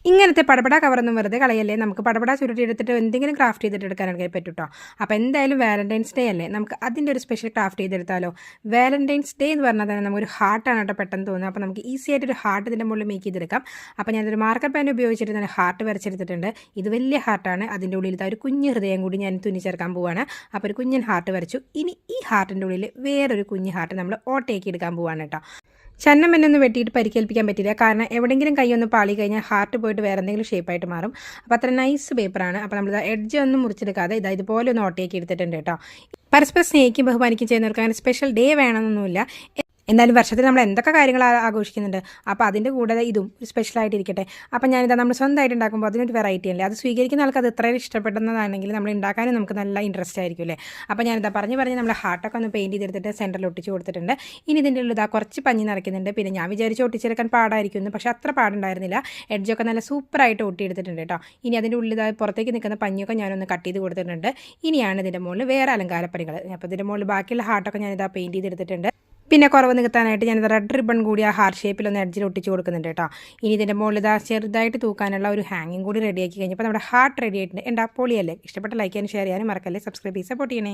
ഇങ്ങനത്തെ പടപട കവറൊന്നും വെറുതെ കളയല്ലേ, നമുക്ക് പടപട ചുരുട്ടിയെടുത്തിട്ട് എന്തെങ്കിലും ക്രാഫ്റ്റ് ചെയ്തെടുക്കാനൊക്കെ പറ്റും കേട്ടോ. അപ്പോൾ എന്തായാലും വാലന്റൈൻസ് ഡേ അല്ലേ, നമുക്ക് അതിൻ്റെ ഒരു സ്പെഷ്യൽ ക്രാഫ്റ്റ് ചെയ്തെടുത്താലോ. വാലന്റൈൻസ് ഡേ എന്ന് പറഞ്ഞാൽ തന്നെ നമുക്കൊരു ഹാർട്ടാണ് കേട്ടോ പെട്ടെന്ന് തോന്നുന്നത്. അപ്പോൾ നമുക്ക് ഈസി ആയിട്ടൊരു ഹാർട്ട് ഇതിൻ്റെ മുകളിൽ മേക്ക് ചെയ്തെടുക്കാം. അപ്പോൾ ഞാനൊരു മാർക്കർ പെൻ ഉപയോഗിച്ചിട്ട് തന്നെ ഹാർട്ട് വരച്ചെടുത്തിട്ടുണ്ട്. ഇത് വലിയ ഹാർട്ടാണ്, അതിൻ്റെ ഉള്ളിൽ ഒരു കുഞ്ഞ് ഹൃദയം കൂടി ഞാൻ തുന്നിച്ചേർക്കാൻ പോവുകയാണ്. അപ്പോൾ ഒരു കുഞ്ഞൻ ഹാർട്ട് വരച്ചു. ഇനി ഈ ഹാർട്ടിൻ്റെ ഉള്ളിൽ വേറൊരു കുഞ്ഞ് ഹാർട്ട് നമ്മൾ ഓട്ടയാക്കി എടുക്കാൻ പോവുകയാണ് കേട്ടോ. ചന്നം എന്നൊന്ന് വെട്ടിയിട്ട് പരിക്കേൽപ്പിക്കാൻ പറ്റില്ല, കാരണം എവിടെയെങ്കിലും കൈ ഒന്ന് പാളി കഴിഞ്ഞാൽ ഹാർട്ട് പോയിട്ട് വേറെ എന്തെങ്കിലും ഷേപ്പായിട്ട് മാറും. അപ്പോൾ അത്ര നൈസ് പേപ്പറാണ്. അപ്പോൾ നമ്മൾ എഡ്ജ് ഒന്നും മുറിച്ചെടുക്കാതെ ഇതുപോലെ ഒന്ന് ഓട്ടയാക്കി എടുത്തിട്ടുണ്ട് കേട്ടോ. പരസ്പരം സ്നേഹിക്കും ബഹുമാനിക്കും ചെയ്യുന്നവർക്ക് അങ്ങനെ സ്പെഷ്യൽ ഡേ വേണമെന്നൊന്നുമില്ല. എന്നാലും വർഷത്തിൽ നമ്മൾ എന്തൊക്കെ കാര്യങ്ങൾ ആഘോഷിക്കുന്നുണ്ട്, അപ്പോൾ അതിൻ്റെ കൂടെ ഇതും ഒരു സ്പെഷ്യലായിട്ടിരിക്കട്ടെ. അപ്പോൾ ഞാനിതാ നമ്മൾ സ്വന്തമായിട്ട് ഉണ്ടാക്കുമ്പോൾ അതിനൊരു വെറൈറ്റി അല്ലേ, അത് സ്വീകരിക്കുന്ന ആൾക്ക് അത് എത്രയും ഇഷ്ടപ്പെടുന്നതാണെങ്കിൽ നമ്മൾ ഉണ്ടാക്കാനും നമുക്ക് നല്ല ഇൻട്രസ്റ്റ് ആയിരിക്കും അല്ലേ. അപ്പോൾ ഞാനിതാ പറഞ്ഞ് നമ്മൾ ഹാർട്ടൊക്കെ ഒന്ന് പെയിൻറ്റ് ചെയ്തെടുത്തിട്ട് സെൻറ്ററിൽ ഒട്ടിച്ച് കൊടുത്തിട്ടുണ്ട്. ഇനി ഇതിൻ്റെ ഉള്ളിൽ കുറച്ച് പഞ്ഞി നിറയ്ക്കുന്നുണ്ട്. പിന്നെ ഞാൻ വിചാരിച്ച് ഒട്ടിച്ചെടുക്കാൻ പാടായിരിക്കുന്നു, പക്ഷേ അത്ര പാടുണ്ടായിരുന്നില്ല. എഡ്ജൊക്കെ നല്ല സൂപ്പറായിട്ട് ഒട്ടിയെടുത്തിട്ടുണ്ട് കേട്ടോ. ഇനി അതിൻ്റെ ഉള്ളിൽ പുറത്തേക്ക് നിൽക്കുന്ന പഞ്ഞൊക്കെ ഞാനൊന്ന് കട്ട് ചെയ്ത് കൊടുത്തിട്ടുണ്ട്. ഇനിയാണ് ഇതിൻ്റെ മുകളിൽ വേറെ അലങ്കാരപ്പണികൾ. അപ്പോൾ ഇതിൻ്റെ മുകളിൽ ബാക്കിയുള്ള ഹാർട്ടൊക്കെ ഞാനിതാ പെയിൻറ്റ് ചെയ്തെടുത്തിട്ടുണ്ട്. പിന്നെ കുറവ് നികത്താനായിട്ട് ഞാനിത് റെഡ് റിബൺ കൂടി ആ ഹാർട്ട് ഷേപ്പിലൊന്ന് എഡ്ജിൽ ഒട്ടിച്ച് കൊടുക്കുന്നുണ്ട് കേട്ടോ. ഇനി ഇതിൻ്റെ മുകളിൽ ചെറുതായിട്ട് തൂക്കാനുള്ള ഒരു ഹാങ്ങിങ് കൂടി റെഡിയാക്കി കഴിഞ്ഞപ്പോൾ നമ്മുടെ ഹാർട്ട് റെഡി ആയിട്ടുണ്ട്. എന്താ പൊളിയല്ലേ? ഇഷ്ടപ്പെട്ട ലൈക്ക് ചെയ്യാനും ഷെയർ ചെയ്യാനും മറക്കല്ലേ. സബ്സ്ക്രൈബ് ചെയ്ത് സപ്പോർട്ട് ചെയ്യണേ.